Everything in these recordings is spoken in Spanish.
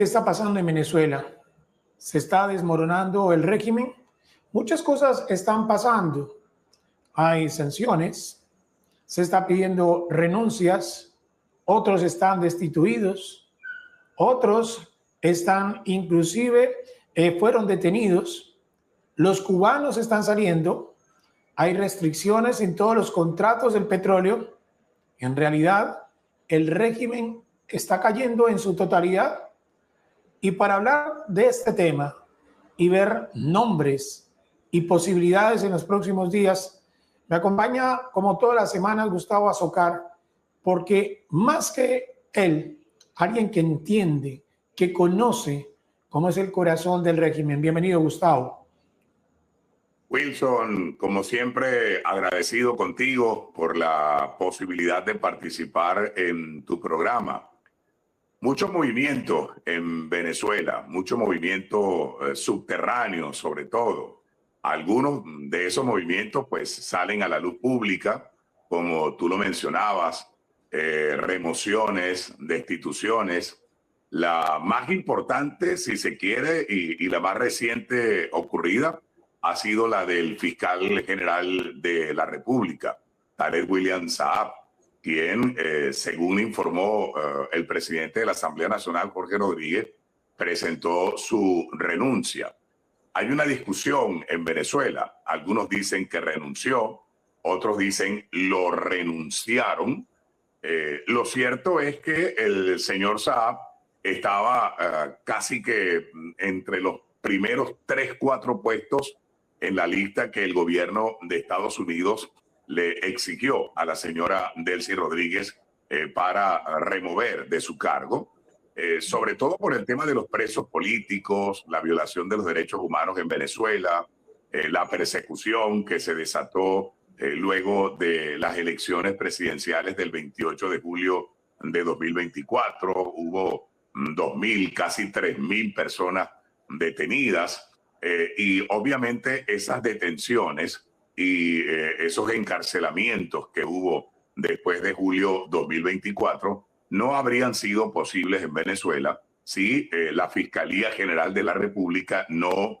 ¿Qué está pasando en Venezuela? ¿Se está desmoronando el régimen? Muchas cosas están pasando. Hay sanciones, se está pidiendo renuncias, otros están destituidos, otros están inclusive fueron detenidos. Los cubanos están saliendo, hay restricciones en todos los contratos del petróleo. En realidad, el régimen está cayendo en su totalidad. Y para hablar de este tema y ver nombres y posibilidades en los próximos días, me acompaña, como todas las semanas, Gustavo Azócar, porque más que él, alguien que entiende, que conoce cómo es el corazón del régimen. Bienvenido, Gustavo. Wilson, como siempre, agradecido contigo por la posibilidad de participar en tu programa. Mucho movimiento en Venezuela, mucho movimiento subterráneo sobre todo. Algunos de esos movimientos pues salen a la luz pública, como tú lo mencionabas, remociones, destituciones. La más importante, si se quiere, y la más reciente ocurrida, ha sido la del fiscal general de la República, Tarek William Saab, quien, según informó el presidente de la Asamblea Nacional, Jorge Rodríguez, presentó su renuncia. Hay una discusión en Venezuela. Algunos dicen que renunció, otros dicen lo renunciaron. Lo cierto es que el señor Saab estaba casi que entre los primeros 3, 4 puestos en la lista que el gobierno de Estados Unidos le exigió a la señora Delcy Rodríguez para remover de su cargo, sobre todo por el tema de los presos políticos, la violación de los derechos humanos en Venezuela, la persecución que se desató luego de las elecciones presidenciales del 28 de julio de 2024. Hubo 2.000, casi 3.000 personas detenidas y obviamente esas detenciones y esos encarcelamientos que hubo después de julio 2024 no habrían sido posibles en Venezuela si la Fiscalía General de la República no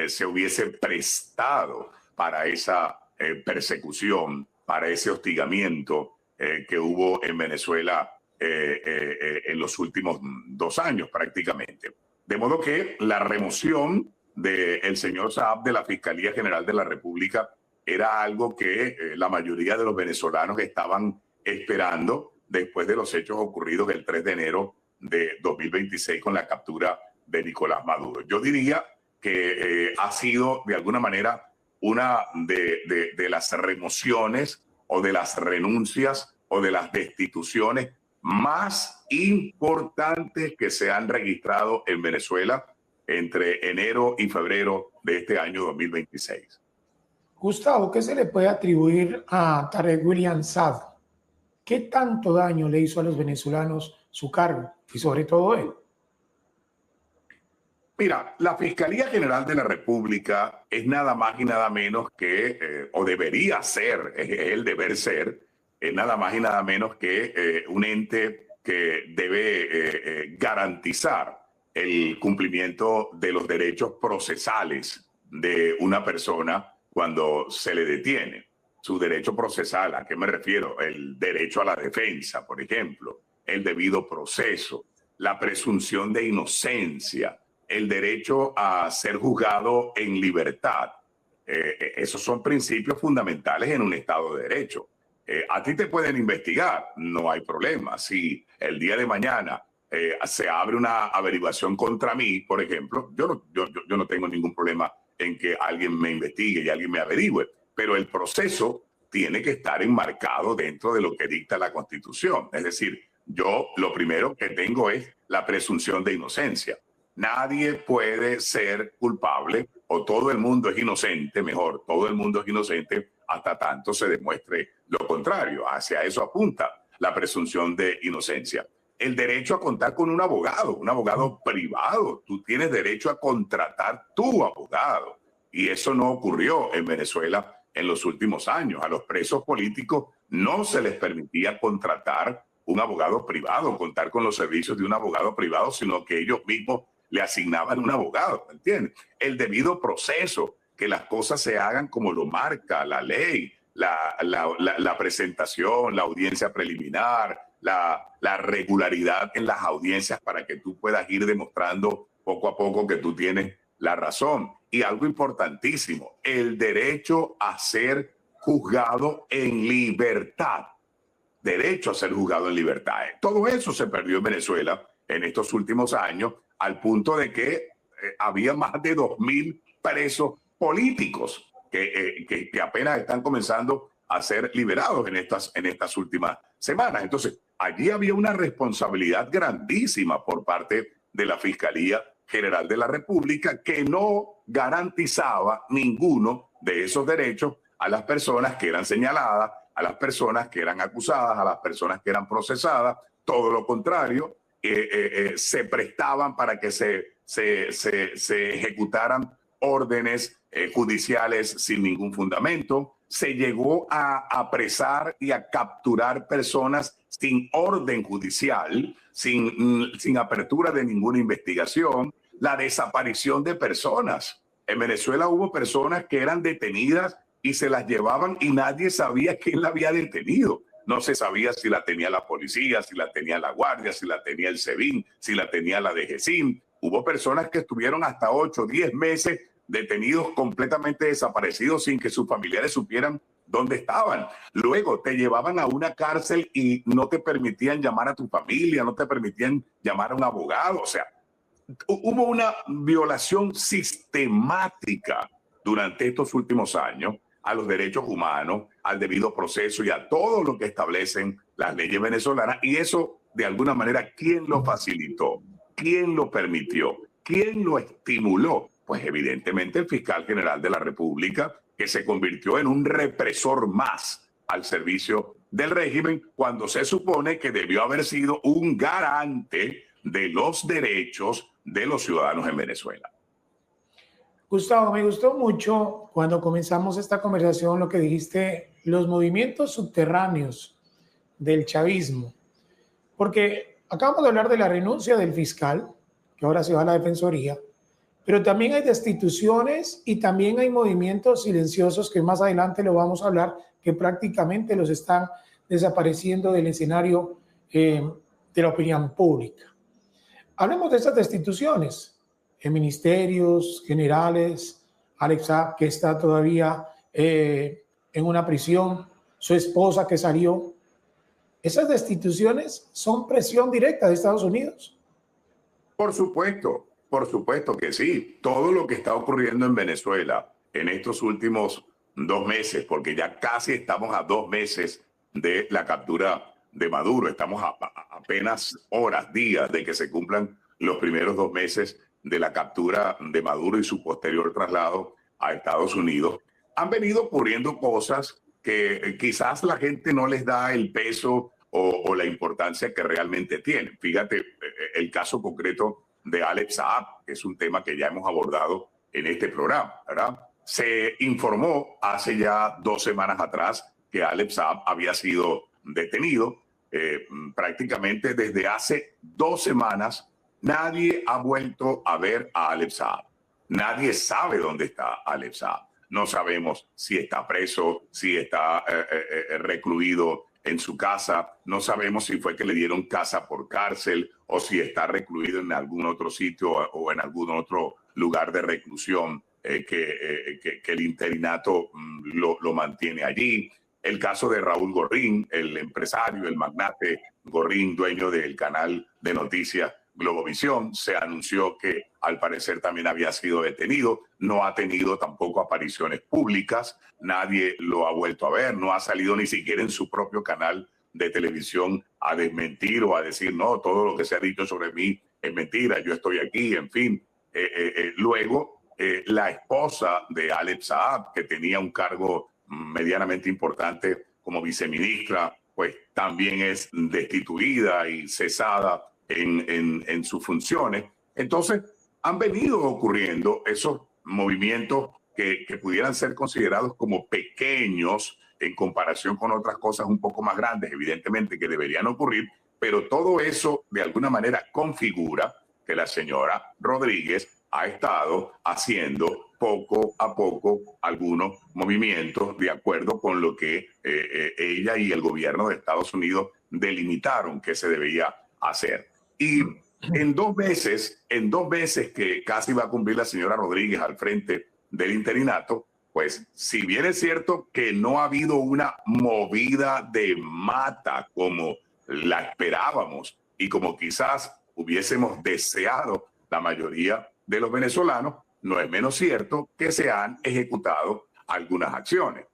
se hubiese prestado para esa persecución, para ese hostigamiento que hubo en Venezuela en los últimos 2 años prácticamente. De modo que la remoción del señor Saab de la Fiscalía General de la República era algo que la mayoría de los venezolanos estaban esperando después de los hechos ocurridos el 3 de enero de 2026 con la captura de Nicolás Maduro. Yo diría que ha sido de alguna manera una de las remociones o de las renuncias o de las destituciones más importantes que se han registrado en Venezuela entre enero y febrero de este año 2026. Gustavo, ¿qué se le puede atribuir a Tarek William Saab? ¿Qué tanto daño le hizo a los venezolanos su cargo y sobre todo él? Mira, la Fiscalía General de la República es nada más y nada menos que, o debería ser, es el deber ser, es nada más y nada menos que un ente que debe garantizar el cumplimiento de los derechos procesales de una persona cuando se le detiene. Su derecho procesal, ¿a qué me refiero? El derecho a la defensa, por ejemplo, el debido proceso, la presunción de inocencia, el derecho a ser juzgado en libertad. Esos son principios fundamentales en un Estado de Derecho. A ti te pueden investigar, no hay problema. Si el día de mañana se abre una averiguación contra mí, por ejemplo, yo no tengo ningún problema en que alguien me investigue y alguien me averigüe, pero el proceso tiene que estar enmarcado dentro de lo que dicta la Constitución. Es decir, yo lo primero que tengo es la presunción de inocencia. Nadie puede ser culpable, o todo el mundo es inocente, mejor, todo el mundo es inocente hasta tanto se demuestre lo contrario. Hacia eso apunta la presunción de inocencia. El derecho a contar con un abogado privado. Tú tienes derecho a contratar tu abogado. Y eso no ocurrió en Venezuela en los últimos años. A los presos políticos no se les permitía contratar un abogado privado, contar con los servicios de un abogado privado, sino que ellos mismos le asignaban un abogado, ¿me entiendes? El debido proceso, que las cosas se hagan como lo marca la ley, la presentación, la audiencia preliminar, la regularidad en las audiencias para que tú puedas ir demostrando poco a poco que tú tienes la razón. Y algo importantísimo, el derecho a ser juzgado en libertad. Derecho a ser juzgado en libertad. Todo eso se perdió en Venezuela en estos últimos años, al punto de que había más de 2.000 presos políticos que apenas están comenzando a ser liberados en estas últimas semanas. Entonces, allí había una responsabilidad grandísima por parte de la Fiscalía General de la República, que no garantizaba ninguno de esos derechos a las personas que eran señaladas, a las personas que eran acusadas, a las personas que eran procesadas. Todo lo contrario, se prestaban para que se ejecutaran órdenes judiciales sin ningún fundamento. Se llegó a apresar y a capturar personas sin orden judicial, sin apertura de ninguna investigación. La desaparición de personas. En Venezuela hubo personas que eran detenidas y se las llevaban y nadie sabía quién la había detenido. No se sabía si la tenía la policía, si la tenía la guardia, si la tenía el SEBIN, si la tenía la DGCIN. Hubo personas que estuvieron hasta 8 o 10 meses detenidos, completamente desaparecidos, sin que sus familiares supieran dónde estaban. Luego te llevaban a una cárcel y no te permitían llamar a tu familia, no te permitían llamar a un abogado. O sea, hubo una violación sistemática durante estos últimos años a los derechos humanos, al debido proceso y a todo lo que establecen las leyes venezolanas. Y eso, de alguna manera, ¿quién lo facilitó? ¿Quién lo permitió? ¿Quién lo estimuló? Pues evidentemente el fiscal general de la República, que se convirtió en un represor más al servicio del régimen, cuando se supone que debió haber sido un garante de los derechos de los ciudadanos en Venezuela. Gustavo, me gustó mucho cuando comenzamos esta conversación lo que dijiste, los movimientos subterráneos del chavismo, porque acabamos de hablar de la renuncia del fiscal, que ahora se va a la Defensoría, pero también hay destituciones y también hay movimientos silenciosos que más adelante lo vamos a hablar, que prácticamente los están desapareciendo del escenario de la opinión pública. Hablemos de estas destituciones en ministerios, generales, Alex Saab, que está todavía en una prisión, su esposa que salió. Esas destituciones son presión directa de Estados Unidos. Por supuesto que sí. Todo lo que está ocurriendo en Venezuela en estos últimos 2 meses, porque ya casi estamos a 2 meses de la captura de Maduro, estamos a apenas horas, días de que se cumplan los primeros 2 meses de la captura de Maduro y su posterior traslado a Estados Unidos. Han venido ocurriendo cosas que quizás la gente no les da el peso o la importancia que realmente tienen. Fíjate, el caso concreto de Alex Saab, que es un tema que ya hemos abordado en este programa, ¿verdad? Se informó hace ya 2 semanas atrás que Alex Saab había sido detenido. Prácticamente desde hace 2 semanas nadie ha vuelto a ver a Alex Saab. Nadie sabe dónde está Alex Saab. No sabemos si está preso, si está recluido en su casa. No sabemos si fue que le dieron casa por cárcel o si está recluido en algún otro sitio o en algún otro lugar de reclusión que el interinato lo mantiene allí. El caso de Raúl Gorrín, el empresario, el magnate Gorrín, dueño del canal de noticias Globovisión, se anunció que al parecer también había sido detenido. No ha tenido tampoco apariciones públicas, nadie lo ha vuelto a ver, no ha salido ni siquiera en su propio canal de televisión a desmentir o a decir, no, todo lo que se ha dicho sobre mí es mentira, yo estoy aquí, en fin. Luego, la esposa de Alex Saab, que tenía un cargo medianamente importante como viceministra, pues también es destituida y cesada en sus funciones. Entonces, han venido ocurriendo esos movimientos que pudieran ser considerados como pequeños en comparación con otras cosas un poco más grandes, evidentemente, que deberían ocurrir, pero todo eso de alguna manera configura que la señora Rodríguez ha estado haciendo poco a poco algunos movimientos de acuerdo con lo que ella y el gobierno de Estados Unidos delimitaron que se debía hacer. Y en 2 meses que casi va a cumplir la señora Rodríguez al frente del interinato, pues si bien es cierto que no ha habido una movida de mata como la esperábamos y como quizás hubiésemos deseado la mayoría de los venezolanos, no es menos cierto que se han ejecutado algunas acciones.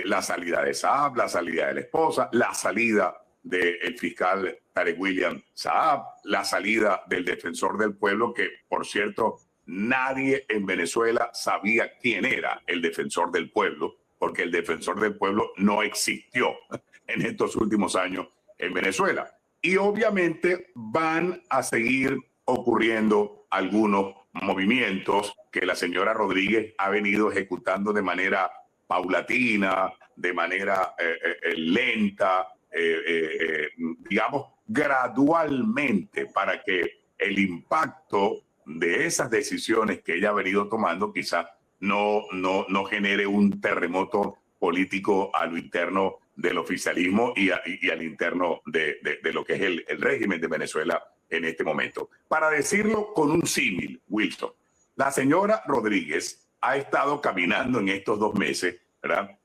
La salida de Saab, la salida de la esposa, la salida del fiscal Tarek William Saab, la salida del defensor del pueblo, que por cierto nadie en Venezuela sabía quién era el defensor del pueblo, porque el defensor del pueblo no existió en estos últimos años en Venezuela. Y obviamente van a seguir ocurriendo algunos movimientos que la señora Rodríguez ha venido ejecutando de manera paulatina, de manera lenta, digamos, gradualmente, para que el impacto de esas decisiones que ella ha venido tomando quizás no genere un terremoto político a lo interno del oficialismo y al interno de lo que es el régimen de Venezuela en este momento. Para decirlo con un símil, Wilson, la señora Rodríguez ha estado caminando en estos 2 meses, ¿verdad?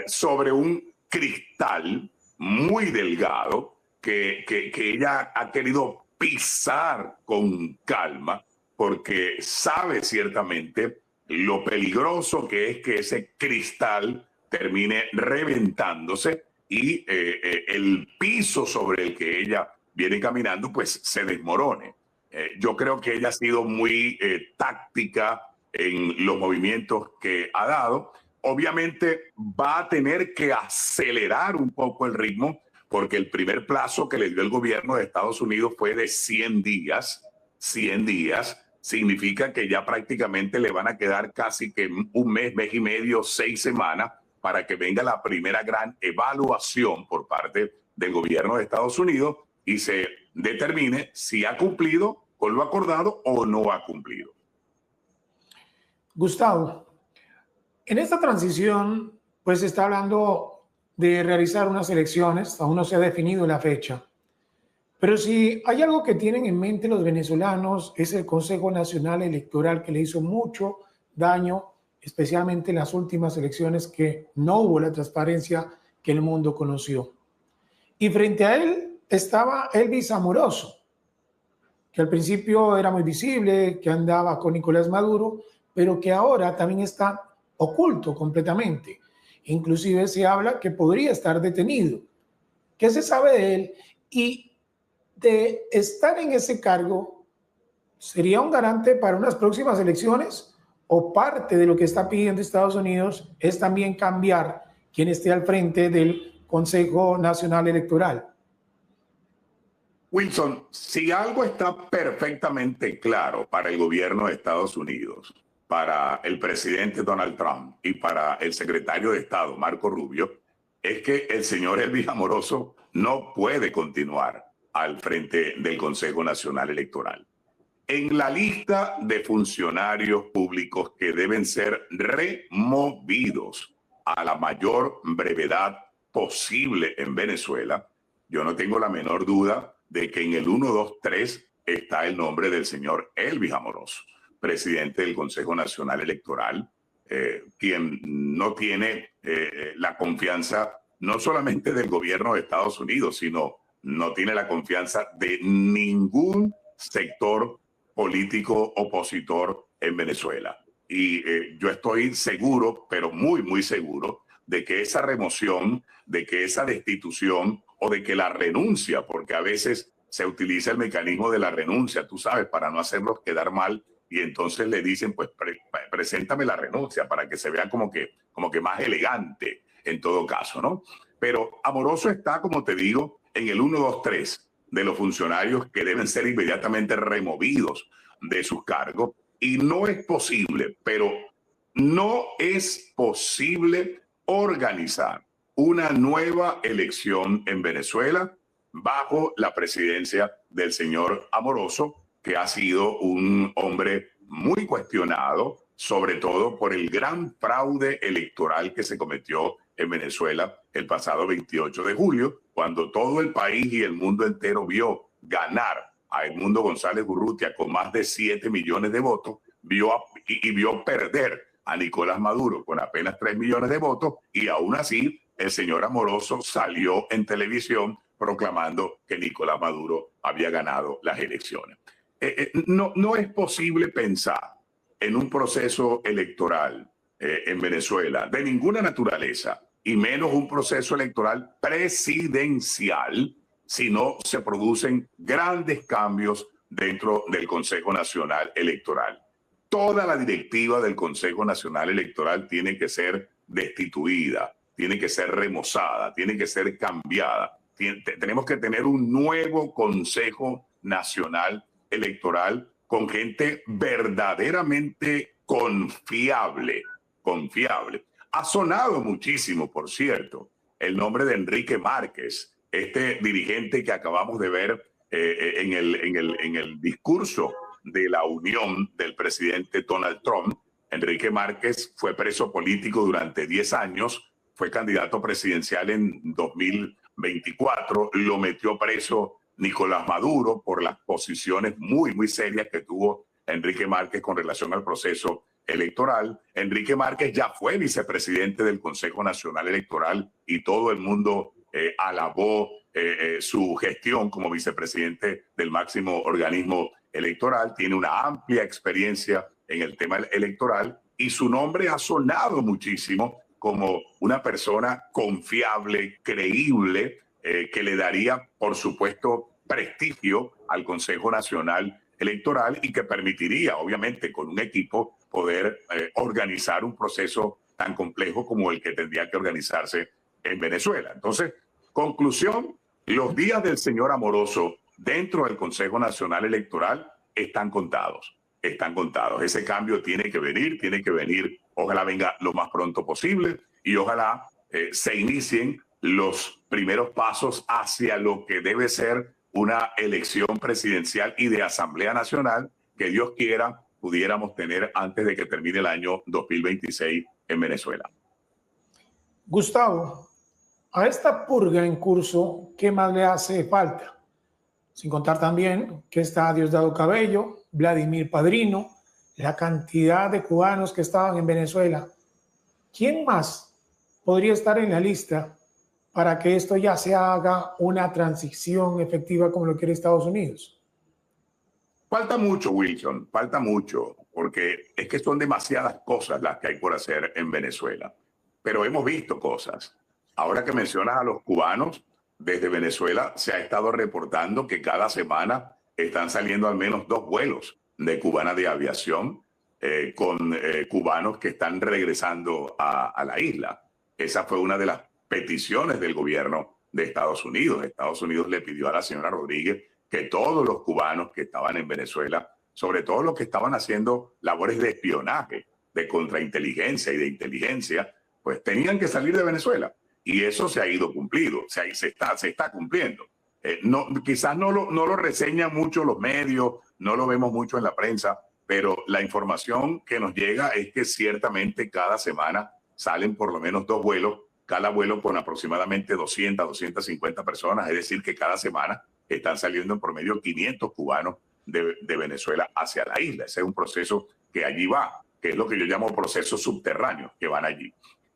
Sobre un cristal muy delgado que ella ha querido pisar con calma, porque sabe ciertamente lo peligroso que es que ese cristal termine reventándose y el piso sobre el que ella viene caminando pues se desmorone. Yo creo que ella ha sido muy táctica en los movimientos que ha dado. Obviamente va a tener que acelerar un poco el ritmo, porque el primer plazo que le dio el gobierno de Estados Unidos fue de 100 días. 100 días significa que ya prácticamente le van a quedar casi que un mes, mes y medio, 6 semanas para que venga la primera gran evaluación por parte del gobierno de Estados Unidos y se determine si ha cumplido con lo acordado o no ha cumplido. Gustavo, en esta transición, pues se está hablando de realizar unas elecciones, aún no se ha definido la fecha. Pero si hay algo que tienen en mente los venezolanos es el Consejo Nacional Electoral, que le hizo mucho daño, especialmente en las últimas elecciones, que no hubo la transparencia que el mundo conoció. Y frente a él estaba Elvis Amoroso, que al principio era muy visible, que andaba con Nicolás Maduro, pero que ahora también está oculto completamente. Inclusive se habla que podría estar detenido. ¿Qué se sabe de él? Y de estar en ese cargo, ¿sería un garante para unas próximas elecciones? ¿O parte de lo que está pidiendo Estados Unidos es también cambiar quien esté al frente del Consejo Nacional Electoral? Wilson, si algo está perfectamente claro para el gobierno de Estados Unidos, para el presidente Donald Trump y para el secretario de Estado, Marco Rubio, es que el señor Elvis Amoroso no puede continuar al frente del Consejo Nacional Electoral. En la lista de funcionarios públicos que deben ser removidos a la mayor brevedad posible en Venezuela, yo no tengo la menor duda de que en el 1, 2, 3 está el nombre del señor Elvis Amoroso, presidente del Consejo Nacional Electoral, quien no tiene la confianza no solamente del gobierno de Estados Unidos, sino no tiene la confianza de ningún sector político opositor en Venezuela. Y yo estoy seguro, pero muy, muy seguro, de que esa remoción, de que esa destitución o de que la renuncia, porque a veces se utiliza el mecanismo de la renuncia, tú sabes, para no hacerlos quedar mal, y entonces le dicen, pues preséntame la renuncia para que se vea como que más elegante en todo caso, ¿no? Pero Amoroso está, como te digo, en el 1, 2, 3 de los funcionarios que deben ser inmediatamente removidos de sus cargos. Y no es posible, pero no es posible organizar una nueva elección en Venezuela bajo la presidencia del señor Amoroso, que ha sido un hombre muy cuestionado, sobre todo por el gran fraude electoral que se cometió en Venezuela el pasado 28 de julio, cuando todo el país y el mundo entero vio ganar a Edmundo González Urrutia con más de 7 millones de votos, vio perder a Nicolás Maduro con apenas 3 millones de votos, y aún así el señor Amoroso salió en televisión proclamando que Nicolás Maduro había ganado las elecciones. No es posible pensar en un proceso electoral en Venezuela de ninguna naturaleza, y menos un proceso electoral presidencial, si no se producen grandes cambios dentro del Consejo Nacional Electoral. Toda la directiva del Consejo Nacional Electoral tiene que ser destituida, tiene que ser remozada, tiene que ser cambiada. Tenemos que tener un nuevo Consejo Nacional Electoral con gente verdaderamente confiable. Ha sonado muchísimo, por cierto, el nombre de Enrique Márquez, este dirigente que acabamos de ver en el discurso de la unión del presidente Donald Trump. Enrique Márquez fue preso político durante 10 años, fue candidato presidencial en 2024, lo metió preso Nicolás Maduro por las posiciones muy serias que tuvo Enrique Márquez con relación al proceso electoral. Enrique Márquez ya fue vicepresidente del Consejo Nacional Electoral y todo el mundo alabó su gestión como vicepresidente del máximo organismo electoral. Tiene una amplia experiencia en el tema electoral y su nombre ha sonado muchísimo como una persona confiable, creíble, que le daría, por supuesto, prestigio al Consejo Nacional Electoral y que permitiría, obviamente, con un equipo poder organizar un proceso tan complejo como el que tendría que organizarse en Venezuela. Entonces, conclusión, los días del señor Amoroso dentro del Consejo Nacional Electoral están contados. Están contados. Ese cambio tiene que venir, ojalá venga lo más pronto posible y ojalá se inicien los primeros pasos hacia lo que debe ser una elección presidencial y de Asamblea Nacional que Dios quiera pudiéramos tener antes de que termine el año 2026 en Venezuela. Gustavo, a esta purga en curso, ¿qué más le hace falta? Sin contar también que está Diosdado Cabello, Vladimir Padrino, la cantidad de cubanos que estaban en Venezuela. ¿Quién más podría estar en la lista para que esto ya se haga una transición efectiva como lo quiere Estados Unidos? Falta mucho, Wilson, falta mucho, porque es que son demasiadas cosas las que hay por hacer en Venezuela. Pero hemos visto cosas. Ahora que mencionas a los cubanos, desde Venezuela se ha estado reportando que cada semana están saliendo al menos 2 vuelos de Cubana de Aviación con cubanos que están regresando a la isla. Esa fue una de las peticiones del gobierno de Estados Unidos. Estados Unidos le pidió a la señora Rodríguez que todos los cubanos que estaban en Venezuela, sobre todo los que estaban haciendo labores de espionaje, de contrainteligencia y de inteligencia, pues tenían que salir de Venezuela. Y eso se ha ido cumplido, se está cumpliendo. Quizás no lo reseñan mucho los medios, no lo vemos mucho en la prensa, pero la información que nos llega es que ciertamente cada semana salen por lo menos 2 vuelos, cada vuelo con aproximadamente 200, 250 personas, es decir, que cada semana están saliendo en promedio 500 cubanos de Venezuela hacia la isla. Ese es un proceso que allí va, que es lo que yo llamo procesos subterráneos que van allí.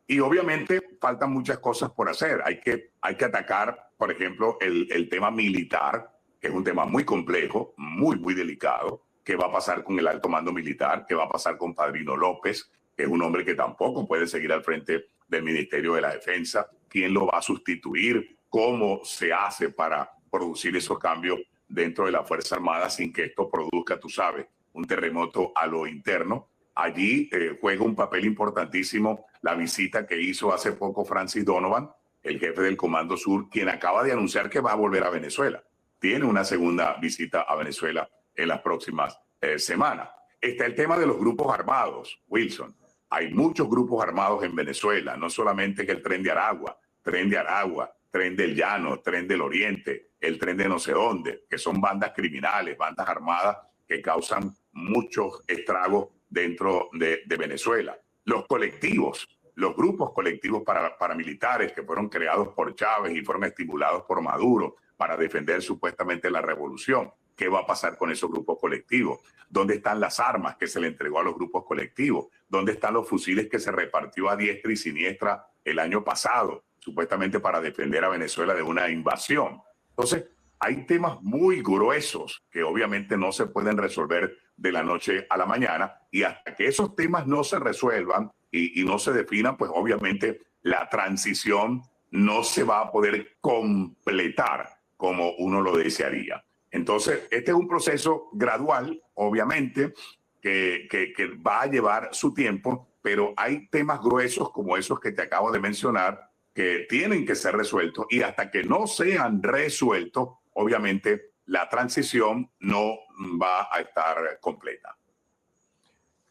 Y obviamente faltan muchas cosas por hacer. Hay que atacar, por ejemplo, el tema militar, que es un tema muy complejo, muy delicado. ¿Qué va a pasar con el alto mando militar? ¿Qué va a pasar con Padrino López, que es un hombre que tampoco puede seguir al frente del Ministerio de la Defensa? ¿Quién lo va a sustituir? ¿Cómo se hace para producir esos cambios dentro de la Fuerza Armada sin que esto produzca, tú sabes, un terremoto a lo interno? Allí juega un papel importantísimo la visita que hizo hace poco Francis Donovan, el jefe del Comando Sur, quien acaba de anunciar que va a volver a Venezuela. Tiene una segunda visita a Venezuela en las próximas semanas. Está el tema de los grupos armados, Wilson. Hay muchos grupos armados en Venezuela, no solamente que el Tren de Aragua. Tren de Aragua, Tren del Llano, Tren del Oriente, el Tren de no sé dónde, que son bandas criminales, bandas armadas que causan muchos estragos dentro de Venezuela. Los colectivos, los grupos colectivos paramilitares que fueron creados por Chávez y fueron estimulados por Maduro para defender supuestamente la revolución. ¿Qué va a pasar con esos grupos colectivos? ¿Dónde están las armas que se le entregó a los grupos colectivos? ¿Dónde están los fusiles que se repartió a diestra y siniestra el año pasado, supuestamente para defender a Venezuela de una invasión? Entonces, hay temas muy gruesos que obviamente no se pueden resolver de la noche a la mañana, y hasta que esos temas no se resuelvan y no se definan, pues obviamente la transición no se va a poder completar como uno lo desearía. Entonces, este es un proceso gradual, obviamente, que va a llevar su tiempo, pero hay temas gruesos como esos que te acabo de mencionar que tienen que ser resueltos, y hasta que no sean resueltos, obviamente la transición no va a estar completa.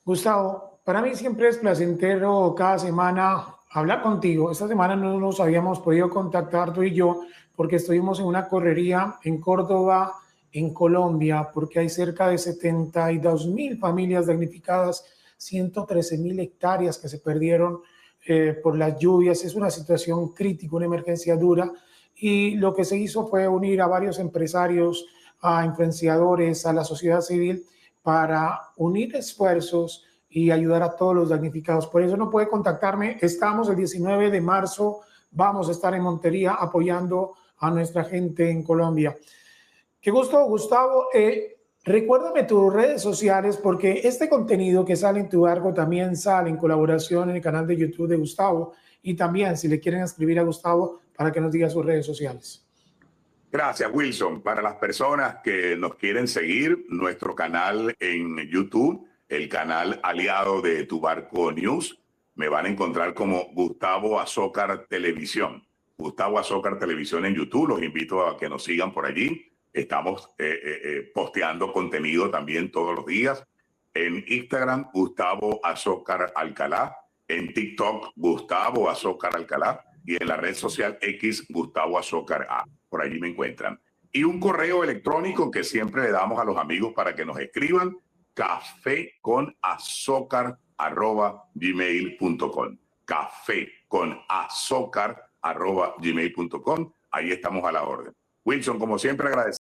Gustavo, para mí siempre es placentero cada semana hablar contigo. Esta semana no nos habíamos podido contactar tú y yo porque estuvimos en una correría en Córdoba, en Colombia, porque hay cerca de 72.000 familias damnificadas, 113.000 hectáreas que se perdieron por las lluvias. Es una situación crítica, una emergencia dura, y lo que se hizo fue unir a varios empresarios, a influenciadores, a la sociedad civil, para unir esfuerzos y ayudar a todos los damnificados. Por eso no puede contactarme. Estamos el 19 de marzo, vamos a estar en Montería apoyando a nuestra gente en Colombia. Qué gusto, Gustavo. Recuérdame tus redes sociales, porque este contenido que sale en tu barco también sale en colaboración en el canal de YouTube de Gustavo, y también si le quieren escribir a Gustavo para que nos diga sus redes sociales. Gracias, Wilson. Para las personas que nos quieren seguir, nuestro canal en YouTube, el canal aliado de Tu Barco News, me van a encontrar como Gustavo Azócar Televisión. Gustavo Azócar Televisión en YouTube. Los invito a que nos sigan por allí. Estamos posteando contenido también todos los días. En Instagram, Gustavo Azócar Alcalá. En TikTok, Gustavo Azócar Alcalá. Y en la red social X, Gustavo Azócar A. Por allí me encuentran. Y un correo electrónico que siempre le damos a los amigos para que nos escriban: cafeconazócar@gmail.com. cafeconazócar@gmail.com. Ahí estamos a la orden. Wilson, como siempre, agradecido.